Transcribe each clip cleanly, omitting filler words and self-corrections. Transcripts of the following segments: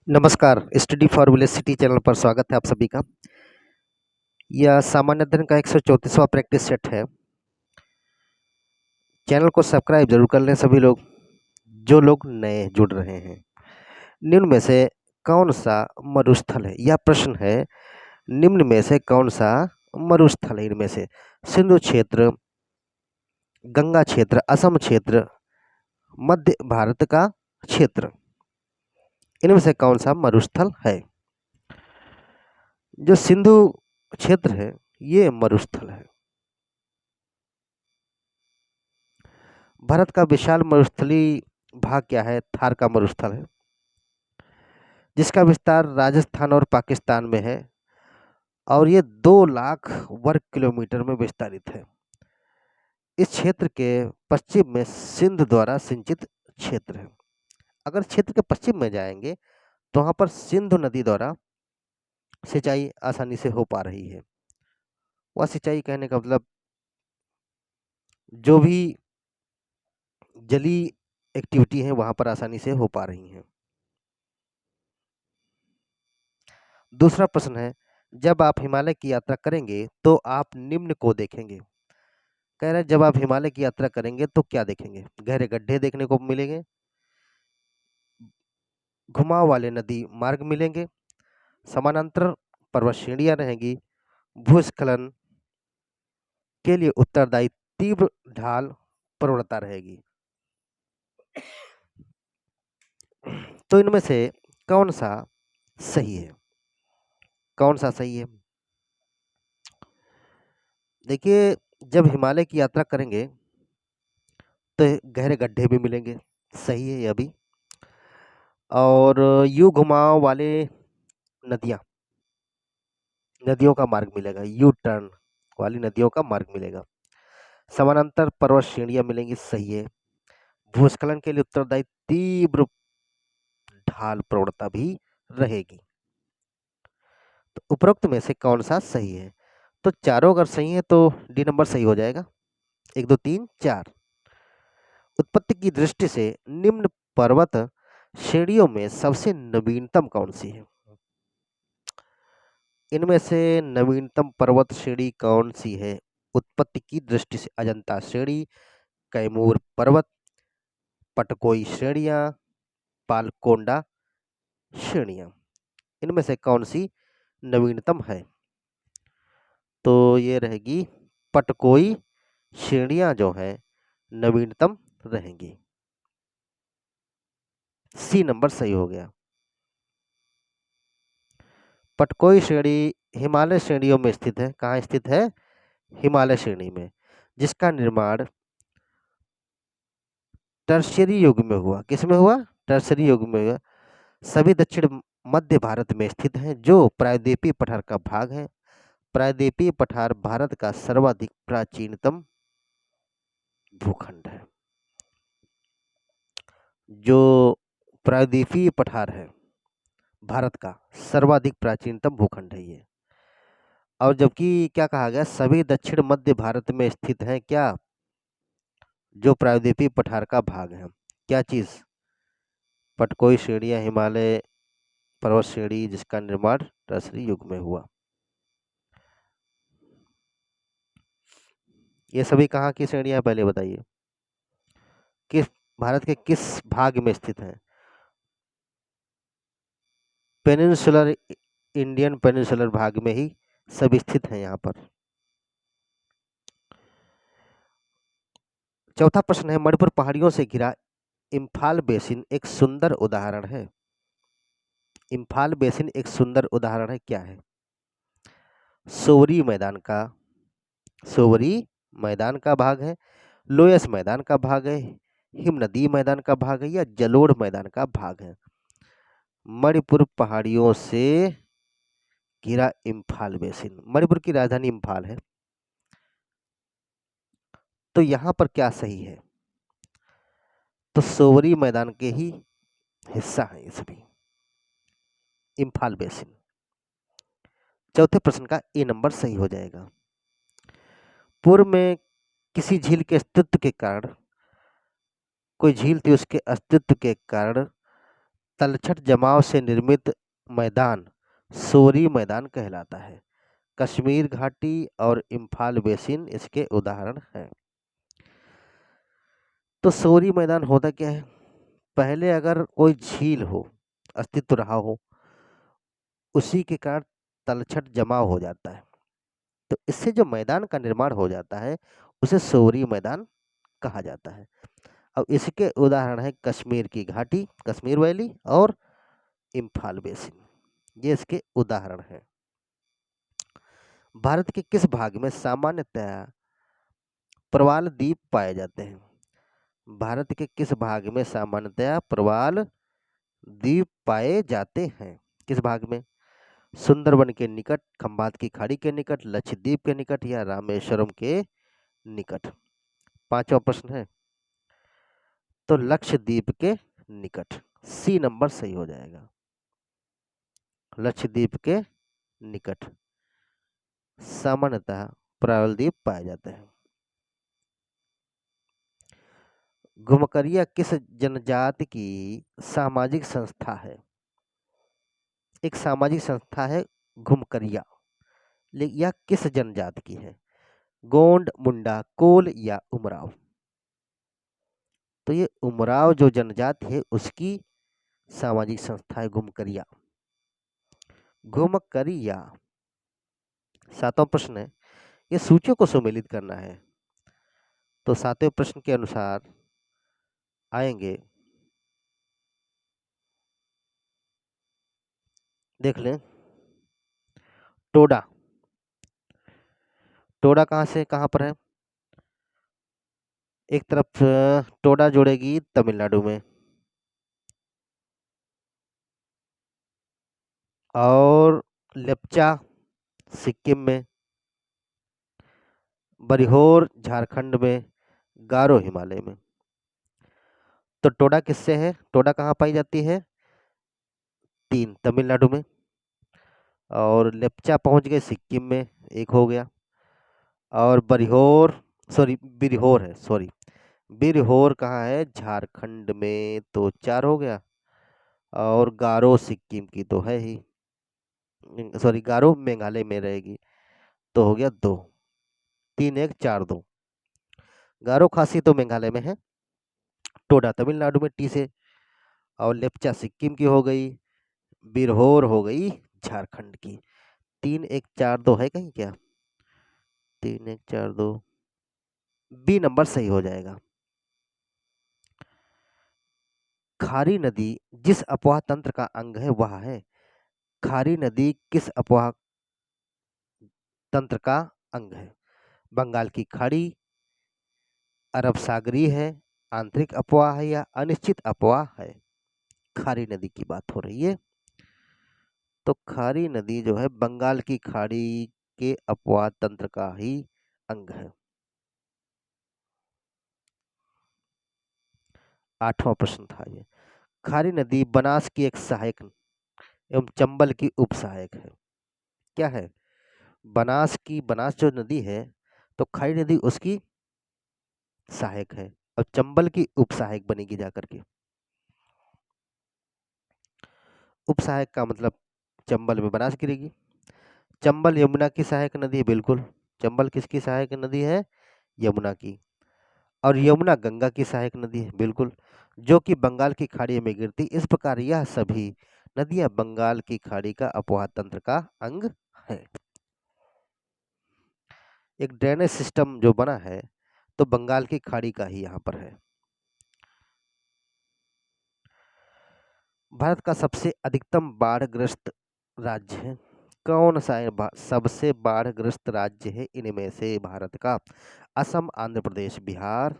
नमस्कार, study for village city channel पर स्वागत है आप सभी का। यह सामान्य अध्ययन का 134वां प्रैक्टिस सेट है। चैनल को सब्सक्राइब जरूर कर लें सभी लोग, जो लोग नए जुड़ रहे हैं। निम्न में से कौन सा मरुस्थल है? यह प्रश्न है। निम्न में से कौन सा मरुस्थल है? इनमें से सिंधु क्षेत्र, गंगा क्षेत्र, असम क्षेत्र, मध्य भारत का क्षेत्र, इनमें से कौन सा मरुस्थल है? जो सिंधु क्षेत्र है ये मरुस्थल है। भारत का विशाल मरुस्थलीय भाग क्या है? थार का मरुस्थल है, जिसका विस्तार राजस्थान और पाकिस्तान में है और ये 2 लाख वर्ग किलोमीटर में विस्तारित है। इस क्षेत्र के पश्चिम में सिंध द्वारा सिंचित क्षेत्र है। अगर क्षेत्र के पश्चिम में जाएंगे तो वहां पर सिंधु नदी द्वारा सिंचाई आसानी से हो पा रही है। वह सिंचाई कहने का मतलब जो भी जलीय एक्टिविटी है वहां पर आसानी से हो पा रही है। दूसरा प्रश्न है, जब आप हिमालय की यात्रा करेंगे तो आप निम्न को देखेंगे। कह रहे हैं जब आप हिमालय की यात्रा करेंगे तो क्या देखेंगे? गहरे गड्ढे देखने को मिलेंगे, घुमाव वाले नदी मार्ग मिलेंगे, समानांतर पर्वत श्रेणियां रहेंगी, भूस्खलन के लिए उत्तरदायी तीव्र ढाल प्रवणता रहेगी। तो इनमें से कौन सा सही है? कौन सा सही है? देखिए, जब हिमालय की यात्रा करेंगे तो गहरे गड्ढे भी मिलेंगे, सही है यह भी। और यू घुमाव वाले नदियां, नदियों का मार्ग मिलेगा, यू टर्न वाली नदियों का मार्ग मिलेगा। समानांतर पर्वत श्रेणियां मिलेंगी, सही है। भूस्खलन के लिए उत्तरदायी तीव्र ढाल प्रवणता भी रहेगी। तो उपरोक्त में से कौन सा सही है? तो चारों अगर सही है तो डी नंबर सही हो जाएगा। 1 2 3 4। उत्पत्ति की दृष्टि से निम्न पर्वत श्रेणियों में सबसे नवीनतम कौन सी है? इनमें से नवीनतम पर्वत श्रेणी कौन सी है उत्पत्ति की दृष्टि से? अजंता श्रेणी, कैमूर पर्वत, पटकोई श्रेणियां, पालकोंडा श्रेणियां, इनमें से कौन सी नवीनतम है? तो ये रहेगी पटकोई श्रेणियां जो है नवीनतम रहेंगी। सी नंबर सही हो गया। पटकोई श्रेणी हिमालय श्रेणियों में स्थित है। कहाँ स्थित है? हिमालय श्रेणी में, जिसका निर्माण टर्शियरी युग में हुआ। किस में हुआ? टर्शियरी युग में हुआ। सभी दक्षिण मध्य भारत में स्थित हैं, जो प्रायद्वीपीय पठार का भाग है। प्रायद्वीपीय पठार भारत का सर्वाधिक प्राचीनतम भूखंड है। जो प्रायद्वीपीय पठार है भारत का सर्वाधिक प्राचीनतम भूखंड है ये। और जबकि क्या कहा गया? सभी दक्षिण मध्य भारत में स्थित हैं क्या? जो प्रायद्वीपीय पठार का भाग है। क्या चीज? पटकोई श्रेणियां हिमालय पर्वत श्रेणी, जिसका निर्माण टर्शियरी युग में हुआ। ये सभी कहाँ की श्रेणियां पहले बताइए? किस भारत के किस भाग में स्थित हैं? पेनिनसुलर, इंडियन पेनिनसुलर भाग में ही सब स्थित हैं यहाँ पर। चौथा प्रश्न है, मणिपुर पहाड़ियों से घिरा इम्फाल बेसिन एक सुंदर उदाहरण है। इम्फाल बेसिन एक सुंदर उदाहरण है, क्या है? सोवरी मैदान का, सोवरी मैदान का भाग है, लोयस मैदान का भाग है, हिम नदी मैदान का भाग है, या जलोढ़ मैदान का भाग है? मणिपुर पहाड़ियों से घिरा इम्फाल बेसिन, मणिपुर की राजधानी इम्फाल है। तो यहाँ पर क्या सही है? तो सोवरी मैदान के ही हिस्सा है ये सभी, इम्फाल बेसिन। चौथे प्रश्न का ए नंबर सही हो जाएगा। पूर्व में किसी झील के अस्तित्व के कारण, कोई झील थी उसके अस्तित्व के कारण तलछट जमाव से निर्मित मैदान सोरी मैदान कहलाता है। कश्मीर घाटी और इम्फाल बेसिन इसके उदाहरण हैं। तो सोरी मैदान होता क्या है? पहले अगर कोई झील हो, अस्तित्व रहा हो, उसी के कारण तलछट जमाव हो जाता है, तो इससे जो मैदान का निर्माण हो जाता है उसे सोरी मैदान कहा जाता है। अब इसके उदाहरण है कश्मीर की घाटी, कश्मीर वैली और इम्फाल बेसिन, ये इसके उदाहरण हैं। भारत के किस भाग में सामान्यतया प्रवाल द्वीप पाए जाते हैं? भारत के किस भाग में सामान्यतया प्रवाल द्वीप पाए जाते हैं? किस भाग में? सुंदरबन के निकट, खंबात की खाड़ी के निकट, लक्षद्वीप के निकट या रामेश्वरम के निकट? पांचवा प्रश्न है तो लक्षद्वीप के निकट, सी नंबर सही हो जाएगा। लक्षद्वीप के निकट सामान्यतः प्रवाल द्वीप पाए जाते हैं। घुमकरिया किस जनजाति की सामाजिक संस्था है? एक सामाजिक संस्था है घुमकरिया, लेकिन यह किस जनजाति की है? गोंड, मुंडा, कोल या उमराव? तो ये उमराव जो जनजाति है उसकी सामाजिक संस्था है घुमकरिया। घुमकरिया। सातवां प्रश्न है, ये सूचियों को सम्मिलित करना है, तो सातवें प्रश्न के अनुसार आएंगे, देख लें। टोडा, टोडा कहाँ से कहाँ पर है? एक तरफ टोडा जुड़ेगी तमिलनाडु में, और लेप्चा सिक्किम में, बरिहोर झारखंड में, गारो हिमालय में। तो टोडा किससे है? टोडा कहाँ पाई जाती है? तीन, तमिलनाडु में, और लेप्चा पहुंच गए सिक्किम में, एक हो गया, और बरिहोर, सॉरी बिरहोर है, सॉरी बिरहोर कहाँ है? झारखंड में, तो चार हो गया, और गारो सिक्किम की तो है ही, सॉरी गारो मेघालय में रहेगी, तो हो गया दो। तीन एक चार दो। गारो खासी तो मेघालय में है, टोडा तमिलनाडु में टी से, और लेप्चा सिक्किम की हो गई, बिरहोर हो गई झारखंड की। तीन एक चार दो है कहीं क्या? तीन एक चार दो, बी नंबर सही हो जाएगा। खारी नदी जिस अपवाह तंत्र का अंग है वह है? खारी नदी किस अपवाह तंत्र का अंग है? बंगाल की खाड़ी, अरब सागरीय है, आंतरिक अपवाह है या अनिश्चित अपवाह है? खारी नदी की बात हो रही है, तो खारी नदी जो है बंगाल की खाड़ी के अपवाह तंत्र का ही अंग है। आठवां प्रश्न था ये। खारी नदी बनास की एक सहायक एवं चंबल की उपसहायक है। क्या है? बनास की, बनास जो नदी है, तो खारी नदी उसकी सहायक है, और चंबल की उपसहायक बनेगी जाकर के। उपसहायक का मतलब चंबल में बनास गिरेगी। चंबल यमुना की सहायक नदी है, बिल्कुल। चंबल किसकी सहायक नदी है? यमुना की। और यमुना गंगा की सहायक नदी है, बिल्कुल, जो कि बंगाल की खाड़ी में गिरती। इस प्रकार यह सभी नदियां बंगाल की खाड़ी का अपवाह तंत्र का अंग है। एक ड्रेनेज सिस्टम जो बना है तो बंगाल की खाड़ी का ही यहाँ पर है। भारत का सबसे अधिकतम बाढ़ग्रस्त राज्य है कौन सा है? सबसे बाढ़ग्रस्त राज्य है इनमें से भारत का असम, आंध्र प्रदेश, बिहार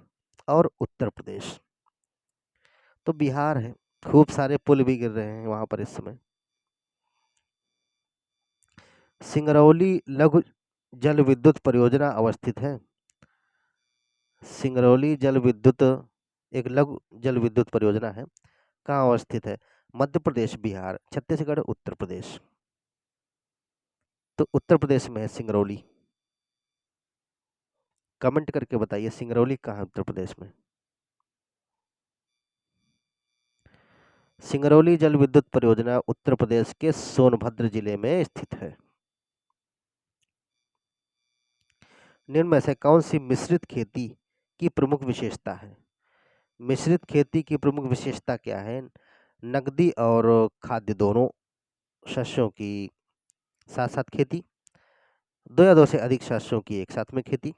और उत्तर प्रदेश। तो बिहार है, खूब सारे पुल भी गिर रहे हैं वहां पर इस समय। सिंगरौली लघु जल विद्युत परियोजना अवस्थित है। सिंगरौली जल विद्युत एक लघु जल विद्युत परियोजना है, कहाँ अवस्थित है? मध्य प्रदेश, बिहार, छत्तीसगढ़, उत्तर प्रदेश। तो उत्तर प्रदेश में है सिंगरौली। कमेंट करके बताइए सिंगरौली कहाँ है उत्तर प्रदेश में। सिंगरौली जल विद्युत परियोजना उत्तर प्रदेश के सोनभद्र जिले में स्थित है। निम्न में से कौन सी मिश्रित खेती की प्रमुख विशेषता है? मिश्रित खेती की प्रमुख विशेषता क्या है? नकदी और खाद्य दोनों शस्यों की साथ साथ खेती, दो या दो से अधिक शस्यों की एक साथ में खेती,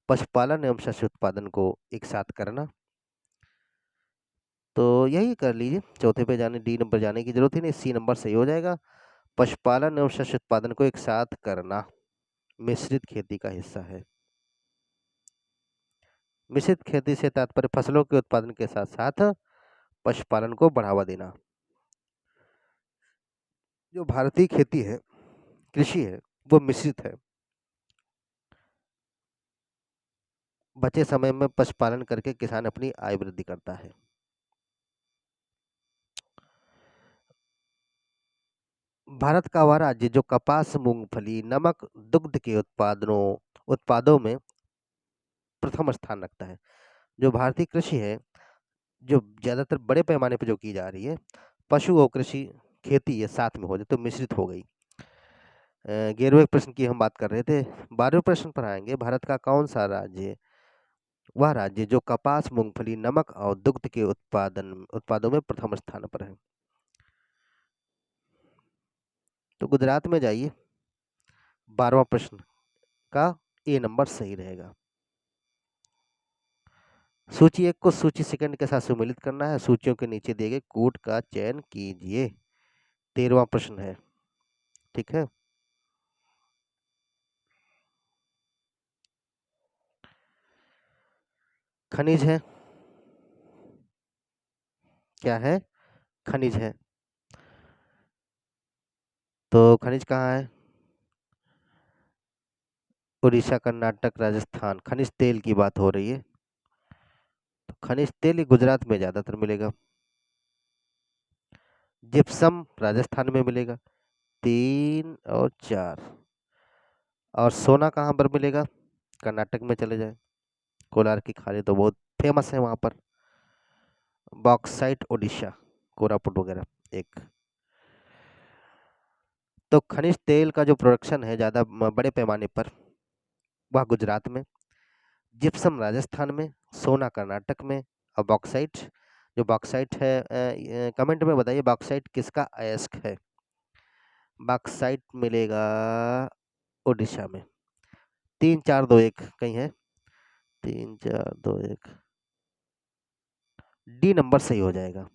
पशुपालन एवं शस्य उत्पादन को एक साथ करना। तो यही कर लीजिए, चौथे पे जाने डी नंबर जाने की जरूरत ही नहीं, सी नंबर सही हो जाएगा। पशुपालन एवं शस्य उत्पादन को एक साथ करना मिश्रित खेती का हिस्सा है। मिश्रित खेती से तात्पर्य फसलों के उत्पादन के साथ साथ पशुपालन को बढ़ावा देना। जो भारतीय खेती है, कृषि है, वो मिश्रित है। बचे समय में पशुपालन करके किसान अपनी आय वृद्धि करता है। भारत का वह राज्य जो कपास, मूंगफली, नमक, दुग्ध के उत्पादों में प्रथम स्थान रखता है। जो भारतीय कृषि है, जो ज्यादातर बड़े पैमाने पर जो की जा रही है, पशु और कृषि खेती ये साथ में हो जाए तो मिश्रित हो गई। 11वें प्रश्न की हम बात कर रहे थे। 12वें प्रश्न पर आएंगे। भारत का कौन सा राज्य वह राज्य जो कपास, मूंगफली, नमक और दुग्ध के उत्पादों में प्रथम स्थान पर है? तो गुजरात में जाइए। 12वां प्रश्न का ए नंबर सही रहेगा। सूची 1 को सूची सेकंड के साथ सम्मिलित करना है। सूचियों के नीचे दिए गए कूट का चयन कीजिए। 13वां प्रश्न है, ठीक है। खनिज है, क्या है? खनिज है। तो खनिज कहाँ है? उड़ीसा, कर्नाटक, राजस्थान। खनिज तेल की बात हो रही है, तो खनिज तेल ही गुजरात में ज्यादातर मिलेगा। जिप्सम राजस्थान में मिलेगा। 3 और 4। और सोना कहाँ पर मिलेगा? कर्नाटक में चले जाए, कोलार की खाड़ी तो बहुत फेमस है वहां पर। बॉक्साइट उड़ीसा, कोरापुट वगैरह। एक तो खनिज तेल का जो प्रोडक्शन है ज्यादा बड़े पैमाने पर, वह गुजरात में, जिप्सम राजस्थान में, सोना कर्नाटक में, और बॉक्साइट, जो बॉक्साइट है, कमेंट में बताइए बॉक्साइट किसका अयस्क है? बॉक्साइट मिलेगा उड़ीसा में। 3 4 2 1 कहीं है? 3 4 2 1 डी नंबर सही हो जाएगा।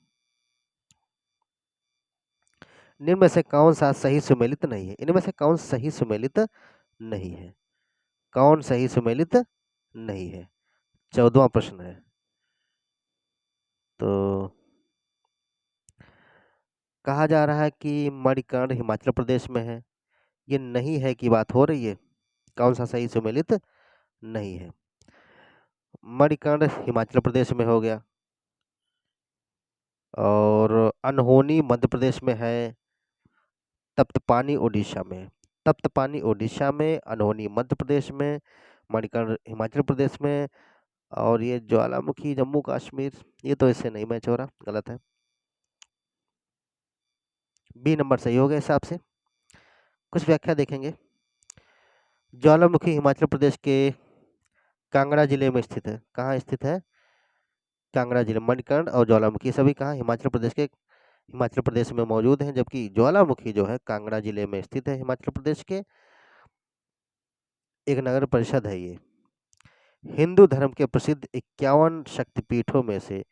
इनमें में से कौन सा सही सुमेलित नहीं है? इनमें से कौन सही सुमेलित नहीं है? कौन सही सुमेलित नहीं है? 14वां प्रश्न है। तो कहा जा रहा है कि मणिकर्ण हिमाचल प्रदेश में है। ये नहीं है की बात हो रही है। कौन सा सही सुमेलित नहीं है? मणिकर्ण हिमाचल प्रदेश में हो गया, और अनहोनी मध्य प्रदेश में है, तप्तपानी उड़ीसा में। तप्तपानी उड़ीसा में, अनहोनी मध्य प्रदेश में, मणिकर्ण हिमाचल प्रदेश में, और ये ज्वालामुखी जम्मू कश्मीर, ये तो इससे नहीं मैच हो रहा, गलत है। बी नंबर सही हो गया हिसाब से। कुछ व्याख्या देखेंगे। ज्वालामुखी हिमाचल प्रदेश के कांगड़ा जिले में स्थित है। कहाँ स्थित है? कांगड़ा जिले। मणिकर्ण और ज्वालामुखी सभी कहाँ? हिमाचल प्रदेश में मौजूद हैं, जबकि ज्वालामुखी जो है कांगड़ा जिले में स्थित है हिमाचल प्रदेश के। एक नगर परिषद है ये। हिंदू धर्म के प्रसिद्ध 51 शक्तिपीठों में से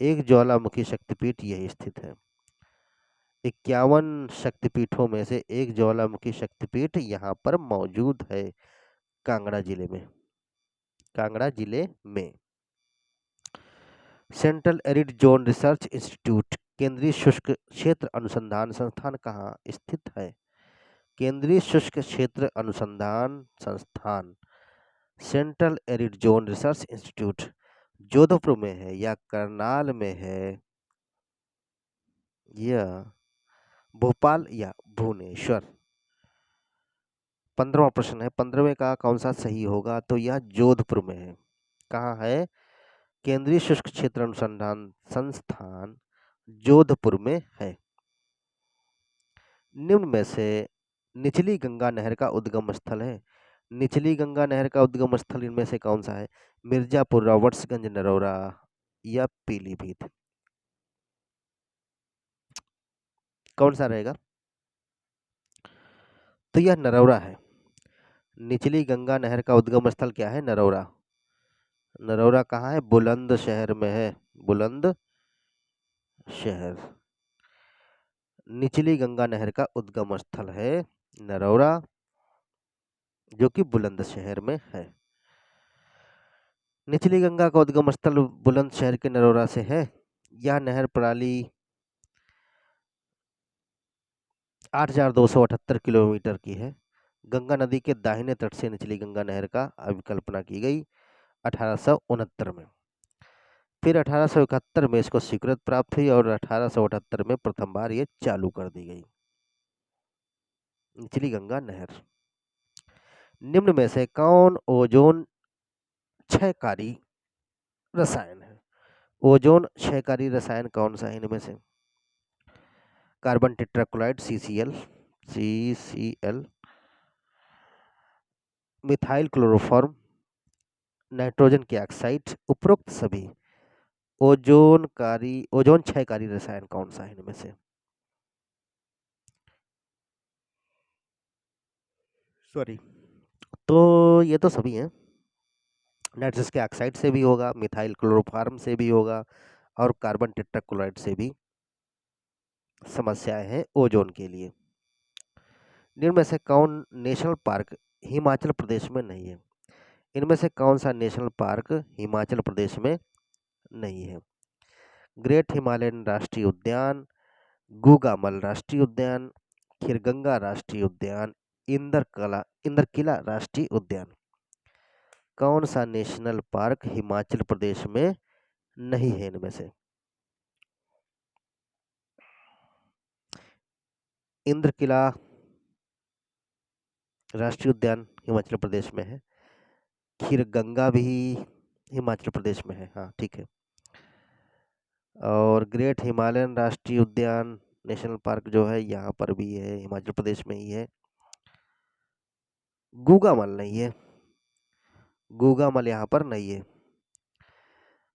एक ज्वालामुखी शक्तिपीठ यही स्थित है। 51 शक्तिपीठों में से एक ज्वालामुखी शक्तिपीठ यहाँ पर मौजूद है, कांगड़ा जिले में। कांगड़ा जिले में। Central arid zone research institute, केंद्रीय शुष्क क्षेत्र अनुसंधान संस्थान कहाँ स्थित है? केंद्रीय शुष्क क्षेत्र अनुसंधान संस्थान, central arid zone research institute, Jodhpur में है या करनाल में है, या भोपाल या भुवनेश्वर? 15वां प्रश्न है। 15वें का कौन सा सही होगा? तो यह जोधपुर में है। कहाँ है? केंद्रीय शुष्क क्षेत्र अनुसंधान संस्थान जोधपुर में है। निम्न में से निचली गंगा नहर का उद्गम स्थल है। निचली गंगा नहर का उद्गम स्थल इनमें से कौन सा है? मिर्जापुर, रॉबर्ट्सगंज, नरौरा या पीलीभीत? कौन सा रहेगा? तो यह नरौरा है। निचली गंगा नहर का उद्गम स्थल क्या है? नरौरा। नरौरा कहाँ है? बुलंदशहर में है। बुलंदशहर निचली गंगा नहर का उद्गम स्थल है नरौरा, जो कि बुलंदशहर में है। निचली गंगा का उद्गम स्थल बुलंदशहर के नरौरा से है। यह नहर प्रणाली 8,278 किलोमीटर की है। गंगा नदी के दाहिने तट से निचली गंगा नहर का अभिकल्पना की गई 1869 में। फिर 1871 में इसको स्वीकृत प्राप्त हुई और 1878 में प्रथम बार ये चालू कर दी गई, निचली गंगा नहर। निम्न में से कौन ओजोन क्षयकारी रसायन है? ओजोन क्षयकारी रसायन कौन सा है इनमें से? Carbon tetrachloride CCl, methyl chloroform, nitrogen की ऑक्साइड, उपरोक्त सभी ओजोन क्षयकारी रसायन कौन सा है इनमें से? सॉरी, तो ये तो सभी हैं। नाइट्रस के ऑक्साइड से भी होगा, मिथाइल क्लोरोफॉर्म से भी होगा और कार्बन टेट्राक्लोराइड से भी समस्याएं हैं ओजोन के लिए। इनमें से कौन नेशनल पार्क हिमाचल प्रदेश में नहीं है? इनमें से कौन सा नेशनल पार्क हिमाचल प्रदेश में नहीं है? ग्रेट हिमालयन राष्ट्रीय उद्यान, गूगामल राष्ट्रीय उद्यान, खीरगंगा राष्ट्रीय उद्यान, इंद्रकिला राष्ट्रीय उद्यान। कौन सा नेशनल पार्क हिमाचल प्रदेश में नहीं है इनमें से? इंद्रकिला राष्ट्रीय उद्यान हिमाचल प्रदेश में है। खीरगंगा भी हिमाचल प्रदेश में है, हाँ ठीक है। और ग्रेट हिमालयन राष्ट्रीय उद्यान नेशनल पार्क जो है यहाँ पर भी है, हिमाचल प्रदेश में ही है। गूगामल नहीं है, गूगामल यहाँ पर नहीं है।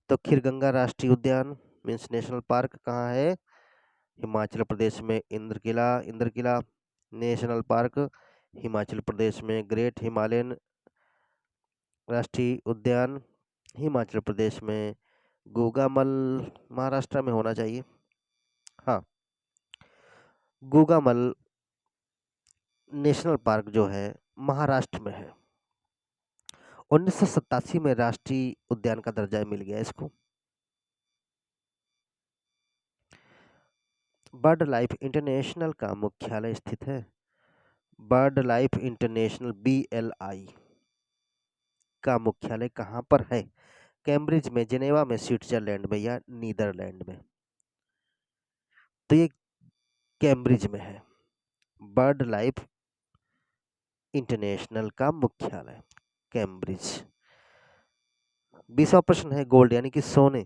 तो खीरगंगा राष्ट्रीय उद्यान मीन्स नेशनल पार्क कहाँ है? हिमाचल प्रदेश में इंद्रकिला नेशनल पार्क हिमाचल प्रदेश में। ग्रेट हिमालयन राष्ट्रीय उद्यान हिमाचल प्रदेश में। गूगामल महाराष्ट्र में होना चाहिए, हाँ। गूगामल नेशनल पार्क जो है महाराष्ट्र में है। 1987 में राष्ट्रीय उद्यान का दर्जा मिल गया इसको। बर्ड लाइफ इंटरनेशनल का मुख्यालय स्थित है। बर्ड लाइफ इंटरनेशनल BLI का मुख्यालय कहाँ पर है? कैम्ब्रिज में, जेनेवा में, स्विट्जरलैंड में या नीदरलैंड में? तो ये कैम्ब्रिज में है। बर्ड लाइफ इंटरनेशनल का मुख्यालय कैम्ब्रिज। 20वां प्रश्न है गोल्ड यानी कि सोने।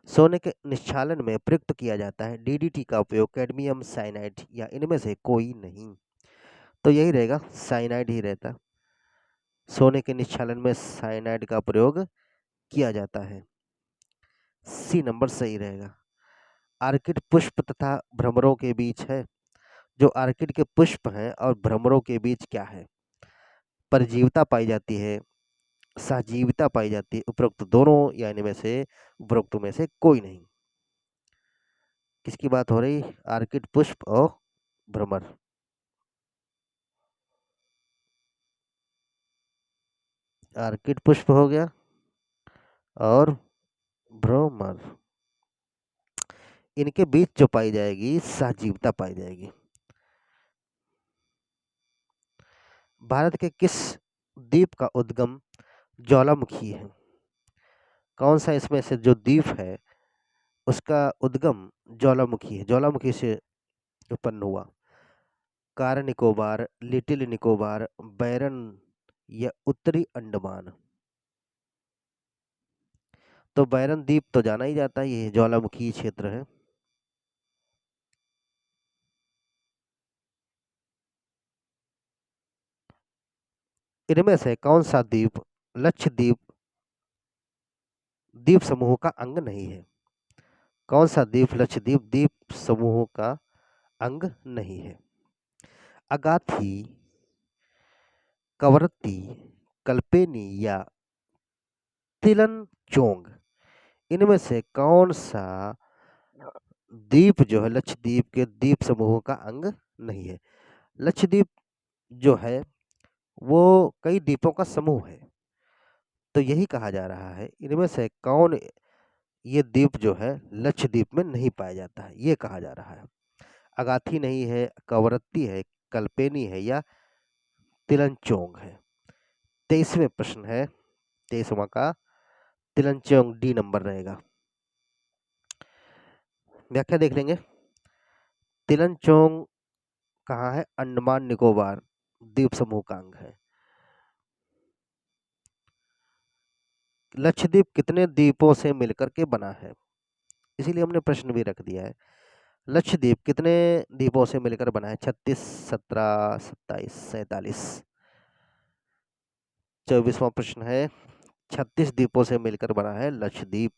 सोने के निश्चालन में प्रयुक्त किया जाता है DDT का उपयोग कैडमियम, साइनाइड या इनमें से कोई नहीं? तो यही रहेगा, साइनाइड ही रहता। सोने के निश्चालन में साइनाइड का प्रयोग किया जाता है। C नंबर सही रहेगा। आर्किड पुष्प तथा भ्रमरों के बीच है। जो आर्किड के पुष्प हैं और भ्रमरों के बीच क्या है? परजीविता पाई जाती है, सहजीविता पाई जाती है, उपरोक्त दोनों या इनमें से उपरोक्त में से कोई नहीं? किसकी बात हो रही? आर्किड पुष्प और भ्रमर। आर्किड पुष्प हो गया और भ्रमर, इनके बीच जो पाई जाएगी सहजीविता पाई जाएगी। भारत के किस द्वीप का उद्गम ज्वालामुखी है? कौन सा इसमें से जो द्वीप है उसका उद्गम ज्वालामुखी है, ज्वालामुखी से उत्पन्न हुआ? कार निकोबार, लिटिल निकोबार, बैरन या उत्तरी अंडमान? तो बैरन द्वीप तो जाना ही जाता है, ये ज्वालामुखी क्षेत्र है। इनमें से कौन सा द्वीप लक्षद्वीप द्वीप समूह का अंग नहीं है? कौन सा द्वीप लक्षद्वीप द्वीप समूह का अंग नहीं है? अगाथी, कवरत्ती, कल्पेनी या तिलनचोंग, इनमें से कौन सा द्वीप जो है लक्षद्वीप के द्वीप समूह का अंग नहीं है? लक्षद्वीप जो है वो कई द्वीपों का समूह है, तो यही कहा जा रहा है इनमें से कौन ये द्वीप जो है लक्षद्वीप में नहीं पाया जाता है, ये कहा जा रहा है। अगाथी नहीं है, कवरत्ती है, कल्पेनी है या तिलनचोंग है। 23वें प्रश्न है, 23वां का तिलनचोंग डी नंबर रहेगा। व्याख्या देख लेंगे। तिलनचोंग कहाँ है? अंडमान निकोबार द्वीप समूह का अंग है। लक्षद्वीप कितने द्वीपों से मिलकर के बना है? इसीलिए हमने प्रश्न भी रख दिया है। लक्षद्वीप कितने द्वीपों से मिलकर बना है? 36, 17, 27, 47। 24वां प्रश्न है, 36 द्वीपों से मिलकर बना है लक्षद्वीप।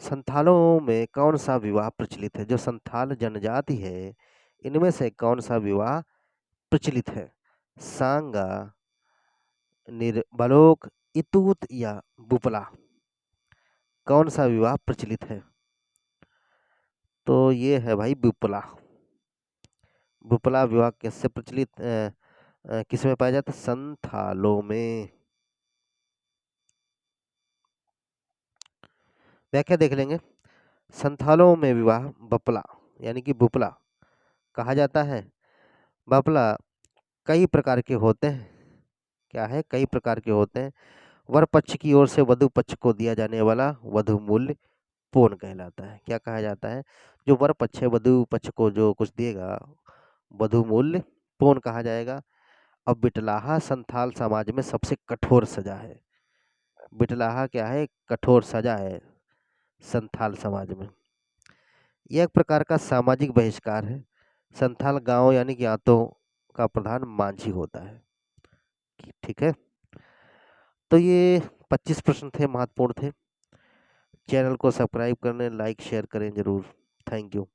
संथालों में कौन सा विवाह प्रचलित है? जो संथाल जनजाति है इनमें से कौन सा विवाह प्रचलित है? सांगा, निर्बलोक, इतूत या बुपला, कौन सा विवाह प्रचलित है? तो ये है भाई बुपला। बुपला विवाह किससे प्रचलित किसमें पाया जाता है? संथालों में। व्याख्या देख लेंगे। संथालों में विवाह बपला यानी कि बुपला कहा जाता है। बपला कई प्रकार के होते हैं। क्या है? कई प्रकार के होते हैं। वर पक्ष की ओर से वधु पक्ष को दिया जाने वाला वधु मूल्य पूर्ण कहलाता है। क्या कहा जाता है? जो वर पक्ष है वधु पक्ष को जो कुछ देगा वधु मूल्य पूर्ण कहा जाएगा। अब बिटलाहा संथाल समाज में सबसे कठोर सजा है। बिटलाहा क्या है? कठोर सजा है संथाल समाज में। यह एक प्रकार का सामाजिक बहिष्कार है। संथाल गांव यानी कि आतों का प्रधान मांझी होता है। ठीक है, तो ये 25 प्रश्न थे, महत्वपूर्ण थे। चैनल को सब्सक्राइब करने, लाइक शेयर करें जरूर। Thank you.